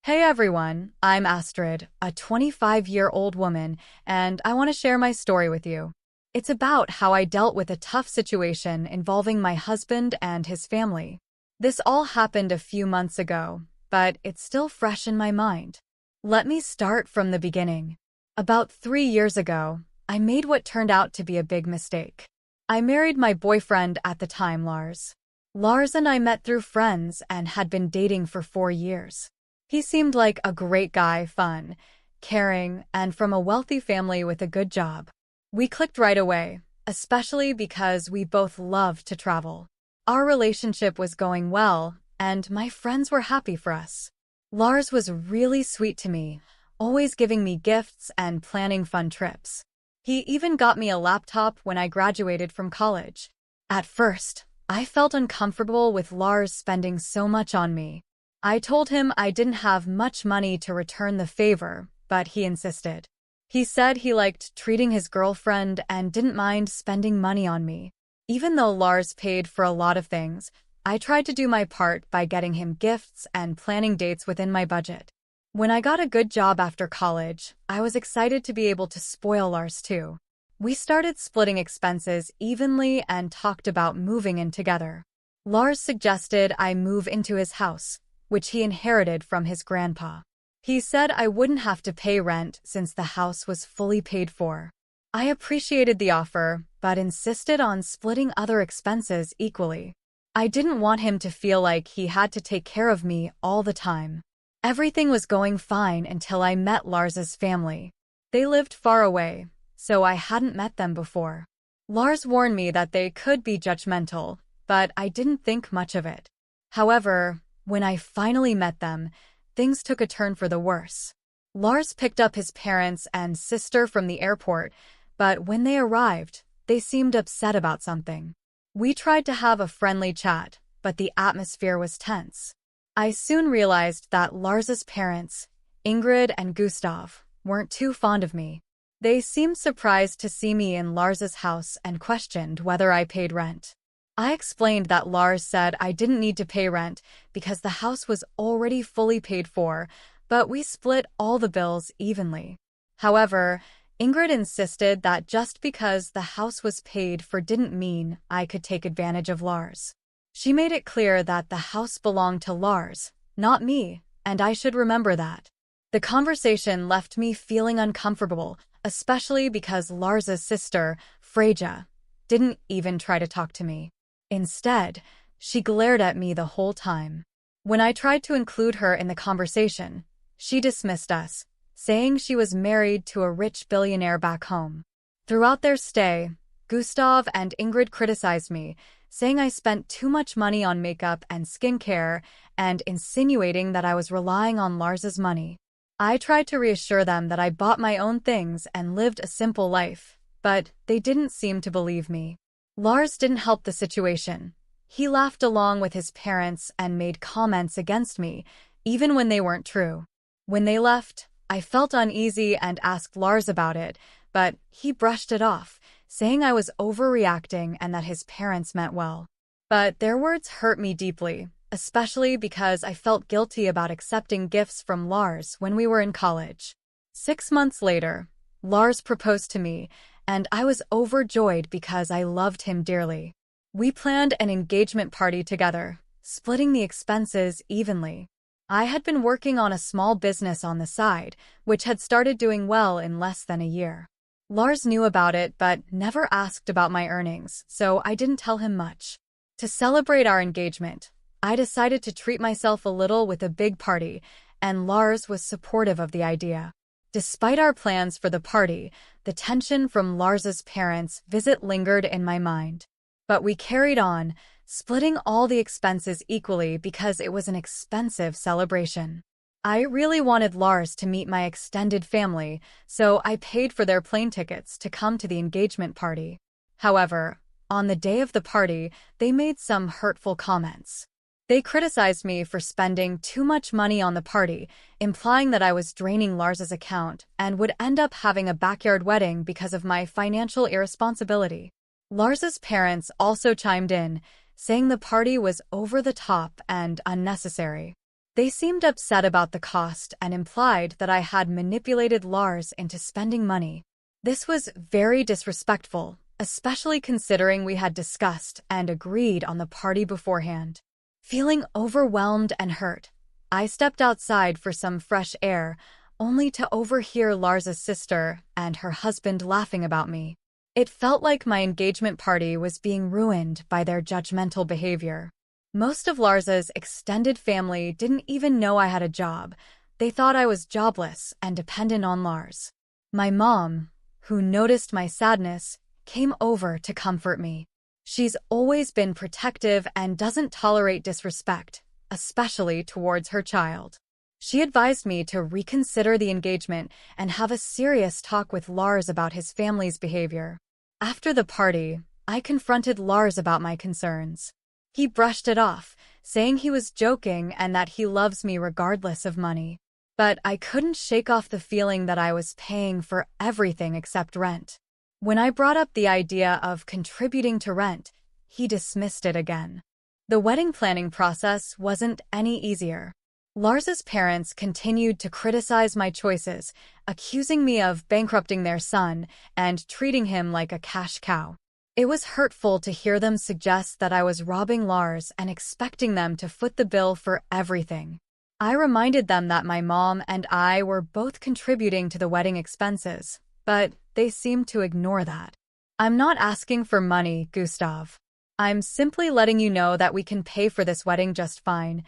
Hey everyone, I'm Astrid, a 25-year-old woman, and I want to share my story with you. It's about how I dealt with a tough situation involving my husband and his family. This all happened a few months ago, but it's still fresh in my mind. Let me start from the beginning. About 3 years ago, I made what turned out to be a big mistake. I married my boyfriend at the time, Lars. Lars and I met through friends and had been dating for 4 years. He seemed like a great guy, fun, caring, and from a wealthy family with a good job. We clicked right away, especially because we both loved to travel. Our relationship was going well, and my friends were happy for us. Lars was really sweet to me, always giving me gifts and planning fun trips. He even got me a laptop when I graduated from college. At first, I felt uncomfortable with Lars spending so much on me. I told him I didn't have much money to return the favor, but he insisted. He said he liked treating his girlfriend and didn't mind spending money on me. Even though Lars paid for a lot of things, I tried to do my part by getting him gifts and planning dates within my budget. When I got a good job after college, I was excited to be able to spoil Lars too. We started splitting expenses evenly and talked about moving in together. Lars suggested I move into his house, which he inherited from his grandpa. He said I wouldn't have to pay rent since the house was fully paid for. I appreciated the offer, but insisted on splitting other expenses equally. I didn't want him to feel like he had to take care of me all the time. Everything was going fine until I met Lars's family. They lived far away, so I hadn't met them before. Lars warned me that they could be judgmental, but I didn't think much of it. However, when I finally met them, things took a turn for the worse. Lars picked up his parents and sister from the airport, but when they arrived, they seemed upset about something. We tried to have a friendly chat, but the atmosphere was tense. I soon realized that Lars's parents, Ingrid and Gustav, weren't too fond of me. They seemed surprised to see me in Lars's house and questioned whether I paid rent. I explained that Lars said I didn't need to pay rent because the house was already fully paid for, but we split all the bills evenly. However, Ingrid insisted that just because the house was paid for didn't mean I could take advantage of Lars. She made it clear that the house belonged to Lars, not me, and I should remember that. The conversation left me feeling uncomfortable, especially because Lars's sister, Freja, didn't even try to talk to me. Instead, she glared at me the whole time. When I tried to include her in the conversation, she dismissed us, saying she was married to a rich billionaire back home. Throughout their stay, Gustav and Ingrid criticized me, saying I spent too much money on makeup and skincare and insinuating that I was relying on Lars's money. I tried to reassure them that I bought my own things and lived a simple life, but they didn't seem to believe me. Lars didn't help the situation. He laughed along with his parents and made comments against me, even when they weren't true. When they left, I felt uneasy and asked Lars about it, but he brushed it off, saying I was overreacting and that his parents meant well. But their words hurt me deeply, especially because I felt guilty about accepting gifts from Lars when we were in college. 6 months later, Lars proposed to me, and I was overjoyed because I loved him dearly. We planned an engagement party together, splitting the expenses evenly. I had been working on a small business on the side, which had started doing well in less than a year. Lars knew about it but never asked about my earnings, so I didn't tell him much. To celebrate our engagement, I decided to treat myself a little with a big party, and Lars was supportive of the idea. Despite our plans for the party, the tension from Lars's parents' visit lingered in my mind. But we carried on, splitting all the expenses equally because it was an expensive celebration. I really wanted Lars to meet my extended family, so I paid for their plane tickets to come to the engagement party. However, on the day of the party, they made some hurtful comments. They criticized me for spending too much money on the party, implying that I was draining Lars's account and would end up having a backyard wedding because of my financial irresponsibility. Lars's parents also chimed in, saying the party was over the top and unnecessary. They seemed upset about the cost and implied that I had manipulated Lars into spending money. This was very disrespectful, especially considering we had discussed and agreed on the party beforehand. Feeling overwhelmed and hurt, I stepped outside for some fresh air, only to overhear Lars's sister and her husband laughing about me. It felt like my engagement party was being ruined by their judgmental behavior. Most of Lars's extended family didn't even know I had a job. They thought I was jobless and dependent on Lars. My mom, who noticed my sadness, came over to comfort me. She's always been protective and doesn't tolerate disrespect, especially towards her child. She advised me to reconsider the engagement and have a serious talk with Lars about his family's behavior. After the party, I confronted Lars about my concerns. He brushed it off, saying he was joking and that he loves me regardless of money. But I couldn't shake off the feeling that I was paying for everything except rent. When I brought up the idea of contributing to rent, he dismissed it again. The wedding planning process wasn't any easier. Lars's parents continued to criticize my choices, accusing me of bankrupting their son and treating him like a cash cow. It was hurtful to hear them suggest that I was robbing Lars and expecting them to foot the bill for everything. I reminded them that my mom and I were both contributing to the wedding expenses, but they seemed to ignore that. "I'm not asking for money, Gustav. I'm simply letting you know that we can pay for this wedding just fine,"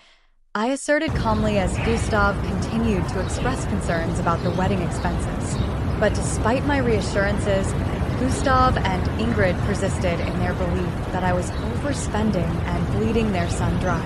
I asserted calmly as Gustav continued to express concerns about the wedding expenses. But despite my reassurances, Gustav and Ingrid persisted in their belief that I was overspending and bleeding their son dry.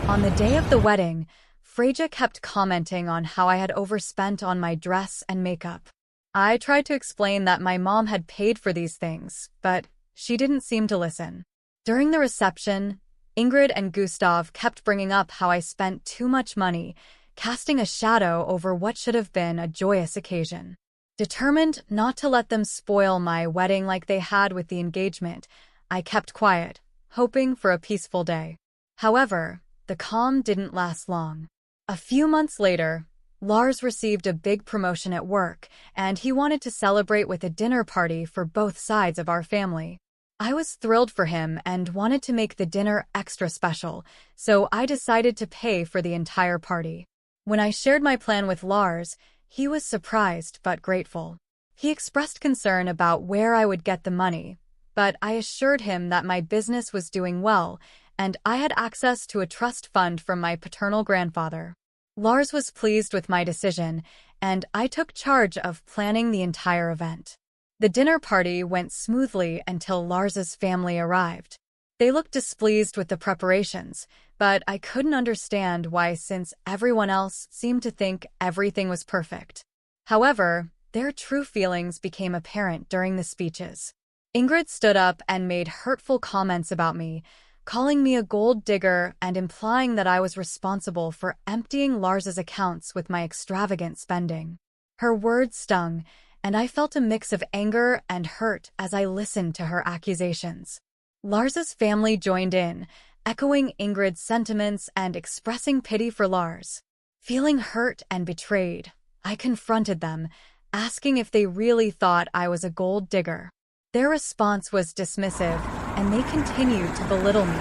On the day of the wedding, Freja kept commenting on how I had overspent on my dress and makeup. I tried to explain that my mom had paid for these things, but she didn't seem to listen. During the reception, Ingrid and Gustav kept bringing up how I spent too much money, casting a shadow over what should have been a joyous occasion. Determined not to let them spoil my wedding like they had with the engagement, I kept quiet, hoping for a peaceful day. However, the calm didn't last long. A few months later, Lars received a big promotion at work, and he wanted to celebrate with a dinner party for both sides of our family. I was thrilled for him and wanted to make the dinner extra special, so I decided to pay for the entire party. When I shared my plan with Lars, he was surprised but grateful. He expressed concern about where I would get the money, but I assured him that my business was doing well and I had access to a trust fund from my paternal grandfather. Lars was pleased with my decision, and I took charge of planning the entire event. The dinner party went smoothly until Lars's family arrived. They looked displeased with the preparations, but I couldn't understand why since everyone else seemed to think everything was perfect. However, their true feelings became apparent during the speeches. Ingrid stood up and made hurtful comments about me, calling me a gold digger and implying that I was responsible for emptying Lars's accounts with my extravagant spending. Her words stung, and I felt a mix of anger and hurt as I listened to her accusations. Lars's family joined in, echoing Ingrid's sentiments and expressing pity for Lars. Feeling hurt and betrayed, I confronted them, asking if they really thought I was a gold digger. Their response was dismissive, and they continued to belittle me,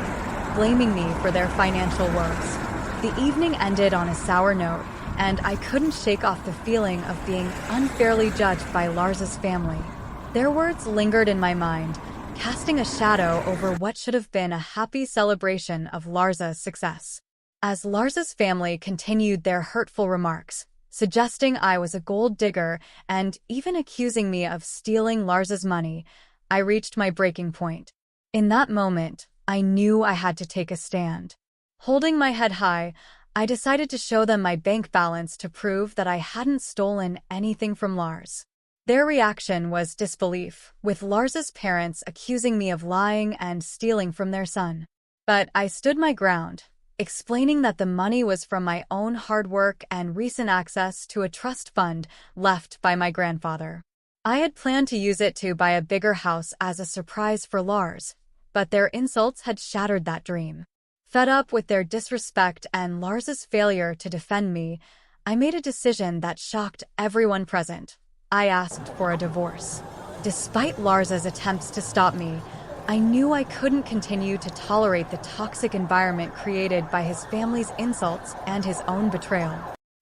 blaming me for their financial woes. The evening ended on a sour note, and I couldn't shake off the feeling of being unfairly judged by Lars's family. Their words lingered in my mind, casting a shadow over what should have been a happy celebration of Lars's success. As Lars's family continued their hurtful remarks, suggesting I was a gold digger and even accusing me of stealing Lars's money, I reached my breaking point. In that moment, I knew I had to take a stand. Holding my head high, I decided to show them my bank balance to prove that I hadn't stolen anything from Lars. Their reaction was disbelief, with Lars's parents accusing me of lying and stealing from their son. But I stood my ground, explaining that the money was from my own hard work and recent access to a trust fund left by my grandfather. I had planned to use it to buy a bigger house as a surprise for Lars, but their insults had shattered that dream. Fed up with their disrespect and Lars's failure to defend me, I made a decision that shocked everyone present. I asked for a divorce. Despite Lars's attempts to stop me, I knew I couldn't continue to tolerate the toxic environment created by his family's insults and his own betrayal.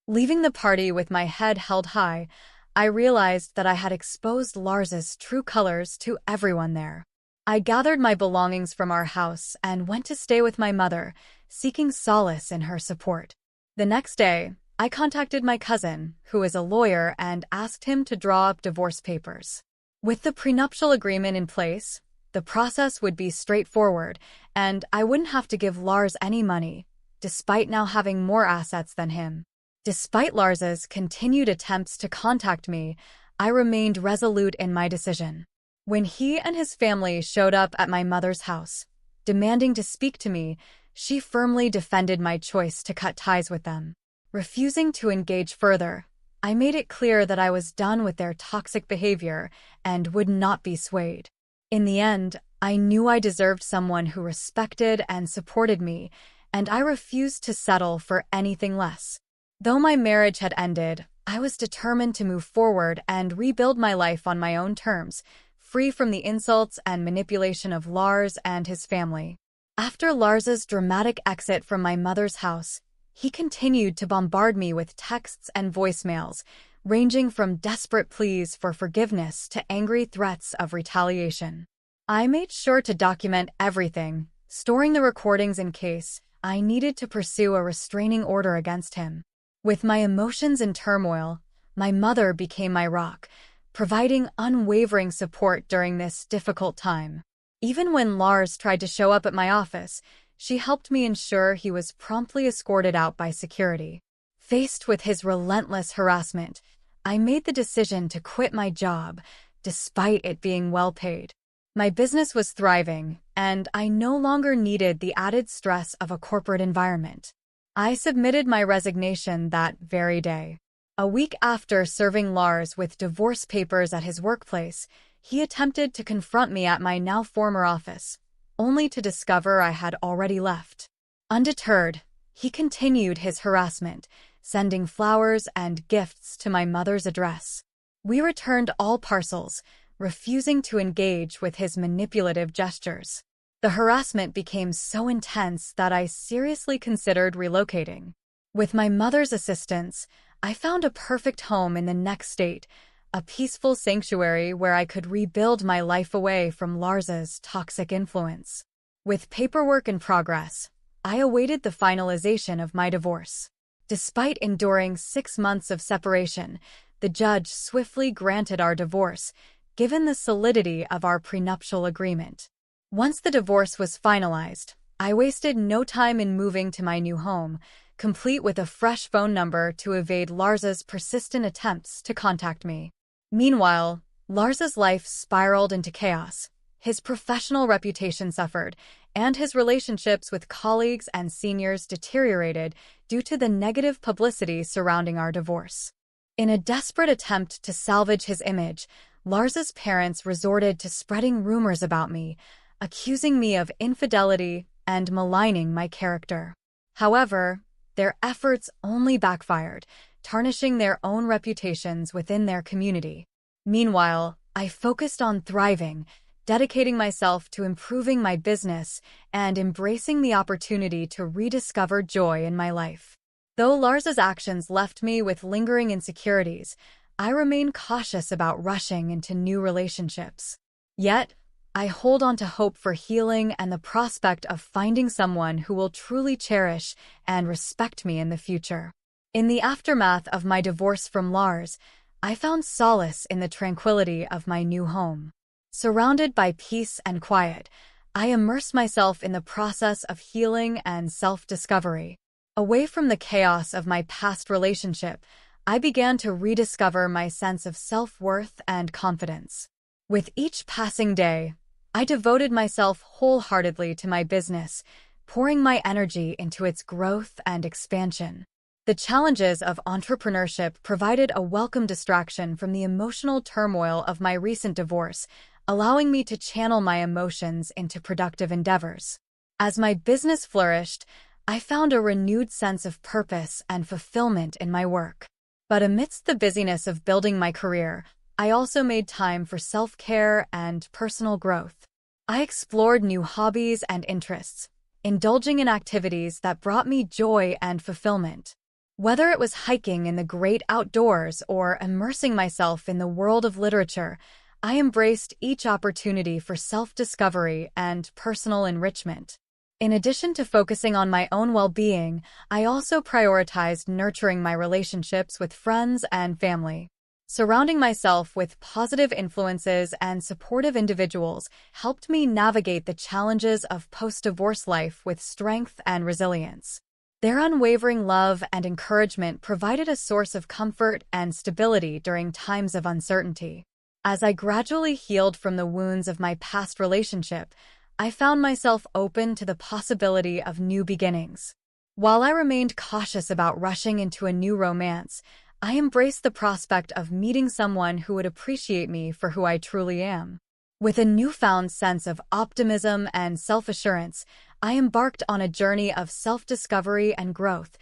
Leaving the party with my head held high, I realized that I had exposed Lars's true colors to everyone there. I gathered my belongings from our house and went to stay with my mother, seeking solace in her support. The next day, I contacted my cousin, who is a lawyer, and asked him to draw up divorce papers. With the prenuptial agreement in place, the process would be straightforward, and I wouldn't have to give Lars any money, despite now having more assets than him. Despite Lars's continued attempts to contact me, I remained resolute in my decision. When he and his family showed up at my mother's house, demanding to speak to me, she firmly defended my choice to cut ties with them. Refusing to engage further, I made it clear that I was done with their toxic behavior and would not be swayed. In the end, I knew I deserved someone who respected and supported me, and I refused to settle for anything less. Though my marriage had ended, I was determined to move forward and rebuild my life on my own terms, free from the insults and manipulation of Lars and his family. After Lars's dramatic exit from my mother's house, he continued to bombard me with texts and voicemails, ranging from desperate pleas for forgiveness to angry threats of retaliation. I made sure to document everything, storing the recordings in case I needed to pursue a restraining order against him. With my emotions in turmoil, my mother became my rock, providing unwavering support during this difficult time. Even when Lars tried to show up at my office, she helped me ensure he was promptly escorted out by security. Faced with his relentless harassment, I made the decision to quit my job, despite it being well paid. My business was thriving, and I no longer needed the added stress of a corporate environment. I submitted my resignation that very day. A week after serving Lars with divorce papers at his workplace, he attempted to confront me at my now former office, only to discover I had already left. Undeterred, he continued his harassment, sending flowers and gifts to my mother's address. We returned all parcels, refusing to engage with his manipulative gestures. The harassment became so intense that I seriously considered relocating. With my mother's assistance, I found a perfect home in the next state, a peaceful sanctuary where I could rebuild my life away from Lars's toxic influence. With paperwork in progress, I awaited the finalization of my divorce. Despite enduring 6 months of separation, the judge swiftly granted our divorce, given the solidity of our prenuptial agreement. Once the divorce was finalized, I wasted no time in moving to my new home, complete with a fresh phone number to evade Lars's persistent attempts to contact me. Meanwhile, Lars's life spiraled into chaos. His professional reputation suffered, and his relationships with colleagues and seniors deteriorated due to the negative publicity surrounding our divorce. In a desperate attempt to salvage his image, Lars's parents resorted to spreading rumors about me, accusing me of infidelity and maligning my character. However, their efforts only backfired, tarnishing their own reputations within their community. Meanwhile, I focused on thriving, dedicating myself to improving my business and embracing the opportunity to rediscover joy in my life. Though Lars's actions left me with lingering insecurities, I remain cautious about rushing into new relationships. Yet, I hold on to hope for healing and the prospect of finding someone who will truly cherish and respect me in the future. In the aftermath of my divorce from Lars, I found solace in the tranquility of my new home. Surrounded by peace and quiet, I immersed myself in the process of healing and self-discovery. Away from the chaos of my past relationship, I began to rediscover my sense of self-worth and confidence. With each passing day, I devoted myself wholeheartedly to my business, pouring my energy into its growth and expansion. The challenges of entrepreneurship provided a welcome distraction from the emotional turmoil of my recent divorce, allowing me to channel my emotions into productive endeavors. As my business flourished, I found a renewed sense of purpose and fulfillment in my work. But amidst the busyness of building my career, I also made time for self-care and personal growth. I explored new hobbies and interests, indulging in activities that brought me joy and fulfillment. Whether it was hiking in the great outdoors or immersing myself in the world of literature, I embraced each opportunity for self-discovery and personal enrichment. In addition to focusing on my own well-being, I also prioritized nurturing my relationships with friends and family. Surrounding myself with positive influences and supportive individuals helped me navigate the challenges of post-divorce life with strength and resilience. Their unwavering love and encouragement provided a source of comfort and stability during times of uncertainty. As I gradually healed from the wounds of my past relationship, I found myself open to the possibility of new beginnings. While I remained cautious about rushing into a new romance, I embraced the prospect of meeting someone who would appreciate me for who I truly am. With a newfound sense of optimism and self-assurance, I embarked on a journey of self-discovery and growth,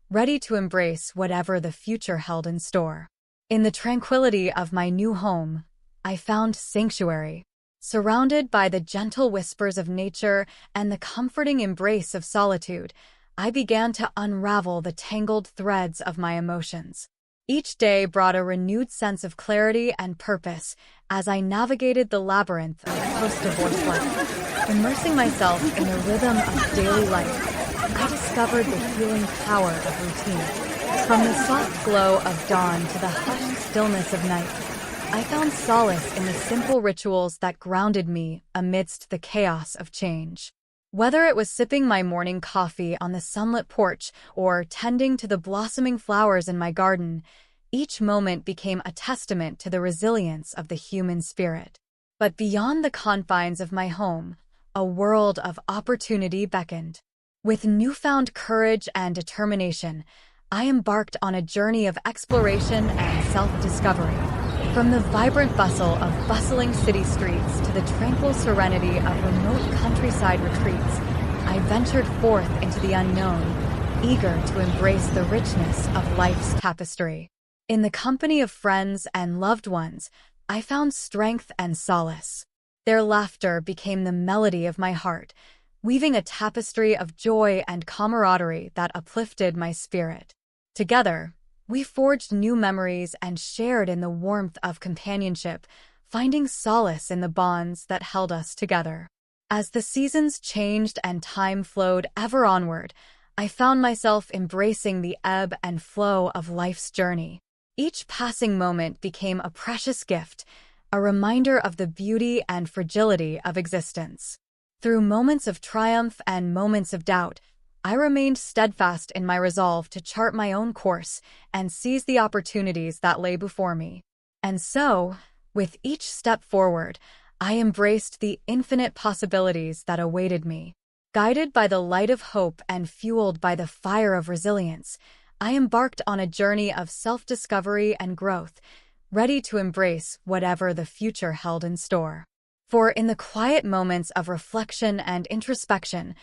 ready to embrace whatever the future held in store. In the tranquility of my new home, I found sanctuary. Surrounded by the gentle whispers of nature and the comforting embrace of solitude, I began to unravel the tangled threads of my emotions. Each day brought a renewed sense of clarity and purpose as I navigated the labyrinth of post-divorce life. Immersing myself in the rhythm of daily life, I discovered the healing power of routine. From the soft glow of dawn to the hushed stillness of night, I found solace in the simple rituals that grounded me amidst the chaos of change. Whether it was sipping my morning coffee on the sunlit porch or tending to the blossoming flowers in my garden, each moment became a testament to the resilience of the human spirit. But beyond the confines of my home, a world of opportunity beckoned. With newfound courage and determination, I embarked on a journey of exploration and self-discovery. From the vibrant bustle of bustling city streets to the tranquil serenity of remote countryside retreats, I ventured forth into the unknown, eager to embrace the richness of life's tapestry. In the company of friends and loved ones, I found strength and solace. Their laughter became the melody of my heart, weaving a tapestry of joy and camaraderie that uplifted my spirit. Together, we forged new memories and shared in the warmth of companionship, finding solace in the bonds that held us together. As the seasons changed and time flowed ever onward, I found myself embracing the ebb and flow of life's journey. Each passing moment became a precious gift, a reminder of the beauty and fragility of existence. Through moments of triumph and moments of doubt, I remained steadfast in my resolve to chart my own course and seize the opportunities that lay before me. And so, with each step forward, I embraced the infinite possibilities that awaited me. Guided by the light of hope and fueled by the fire of resilience, I embarked on a journey of self-discovery and growth, ready to embrace whatever the future held in store. For in the quiet moments of reflection and introspection,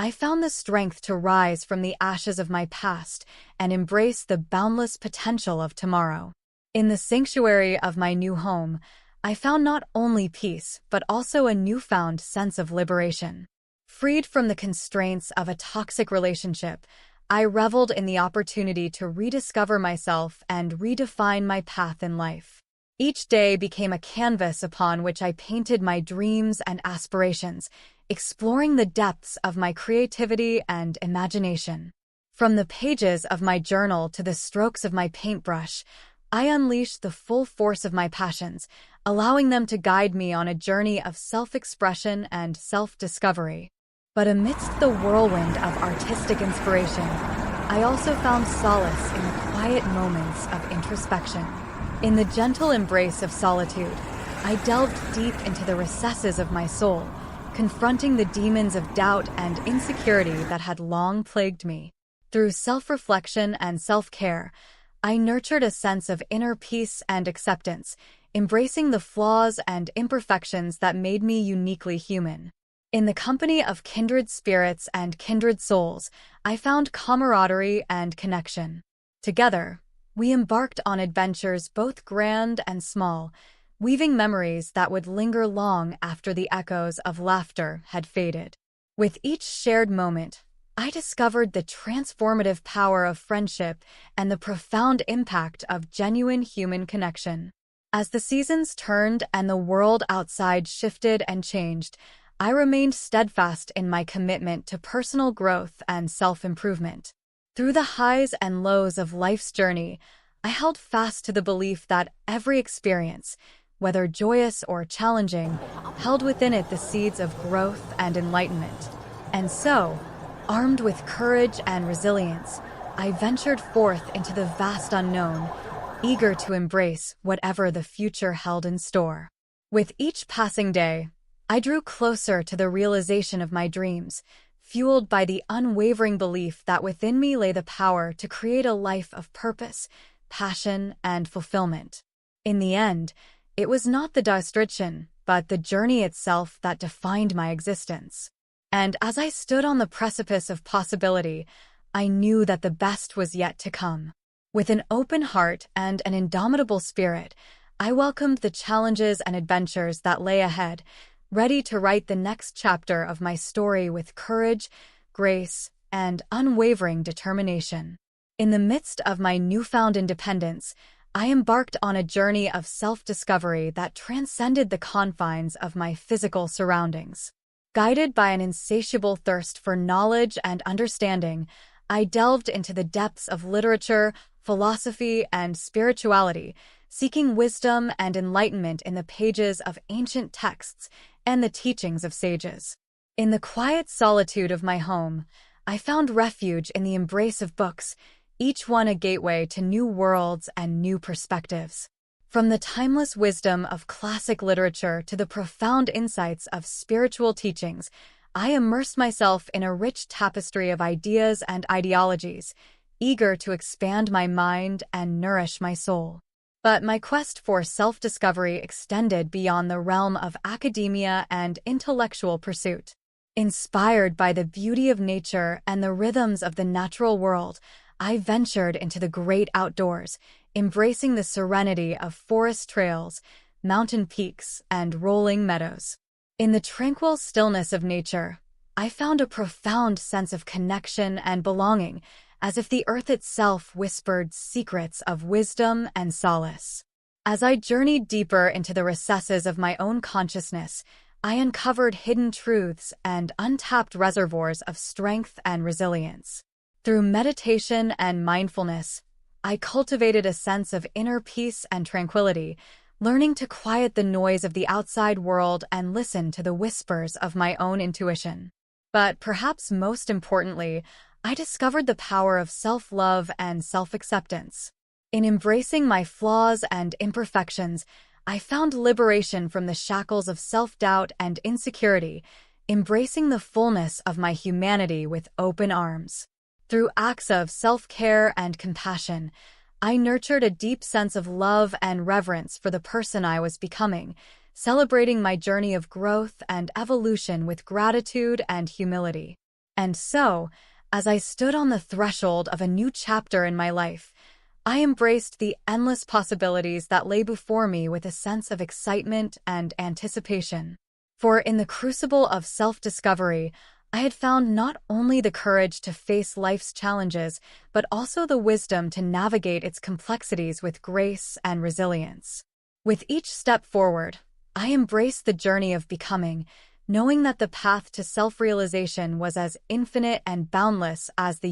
I found the strength to rise from the ashes of my past and embrace the boundless potential of tomorrow. In the sanctuary of my new home, I found not only peace, but also a newfound sense of liberation. Freed from the constraints of a toxic relationship, I reveled in the opportunity to rediscover myself and redefine my path in life. Each day became a canvas upon which I painted my dreams and aspirations, exploring the depths of my creativity and imagination. From the pages of my journal to the strokes of my paintbrush, I unleashed the full force of my passions, allowing them to guide me on a journey of self-expression and self-discovery. But amidst the whirlwind of artistic inspiration, I also found solace in the quiet moments of introspection. In the gentle embrace of solitude, I delved deep into the recesses of my soul, confronting the demons of doubt and insecurity that had long plagued me. Through self-reflection and self-care, I nurtured a sense of inner peace and acceptance, embracing the flaws and imperfections that made me uniquely human. In the company of kindred spirits and kindred souls, I found camaraderie and connection. Together, we embarked on adventures both grand and small, weaving memories that would linger long after the echoes of laughter had faded. With each shared moment, I discovered the transformative power of friendship and the profound impact of genuine human connection. As the seasons turned and the world outside shifted and changed, I remained steadfast in my commitment to personal growth and self-improvement. Through the highs and lows of life's journey, I held fast to the belief that every experience, whether joyous or challenging, held within it the seeds of growth and enlightenment. And so, armed with courage and resilience, I ventured forth into the vast unknown, eager to embrace whatever the future held in store. With each passing day, I drew closer to the realization of my dreams, fueled by the unwavering belief that within me lay the power to create a life of purpose, passion, and fulfillment. In the end, it was not the destination, but the journey itself that defined my existence. And as I stood on the precipice of possibility, I knew that the best was yet to come. With an open heart and an indomitable spirit, I welcomed the challenges and adventures that lay ahead, ready to write the next chapter of my story with courage, grace, and unwavering determination. In the midst of my newfound independence, I embarked on a journey of self-discovery that transcended the confines of my physical surroundings. Guided by an insatiable thirst for knowledge and understanding, I delved into the depths of literature, philosophy, and spirituality, seeking wisdom and enlightenment in the pages of ancient texts and the teachings of sages. In the quiet solitude of my home, I found refuge in the embrace of books, each one a gateway to new worlds and new perspectives. From the timeless wisdom of classic literature to the profound insights of spiritual teachings, I immersed myself in a rich tapestry of ideas and ideologies, eager to expand my mind and nourish my soul. But my quest for self-discovery extended beyond the realm of academia and intellectual pursuit. Inspired by the beauty of nature and the rhythms of the natural world, I ventured into the great outdoors, embracing the serenity of forest trails, mountain peaks, and rolling meadows. In the tranquil stillness of nature, I found a profound sense of connection and belonging, as if the earth itself whispered secrets of wisdom and solace. As I journeyed deeper into the recesses of my own consciousness, I uncovered hidden truths and untapped reservoirs of strength and resilience. Through meditation and mindfulness, I cultivated a sense of inner peace and tranquility, learning to quiet the noise of the outside world and listen to the whispers of my own intuition. But perhaps most importantly, I discovered the power of self-love and self-acceptance. In embracing my flaws and imperfections, I found liberation from the shackles of self-doubt and insecurity, embracing the fullness of my humanity with open arms. Through acts of self-care and compassion, I nurtured a deep sense of love and reverence for the person I was becoming, celebrating my journey of growth and evolution with gratitude and humility. And so, as I stood on the threshold of a new chapter in my life, I embraced the endless possibilities that lay before me with a sense of excitement and anticipation. For in the crucible of self-discovery, I had found not only the courage to face life's challenges, but also the wisdom to navigate its complexities with grace and resilience. With each step forward, I embraced the journey of becoming, knowing that the path to self-realization was as infinite and boundless as the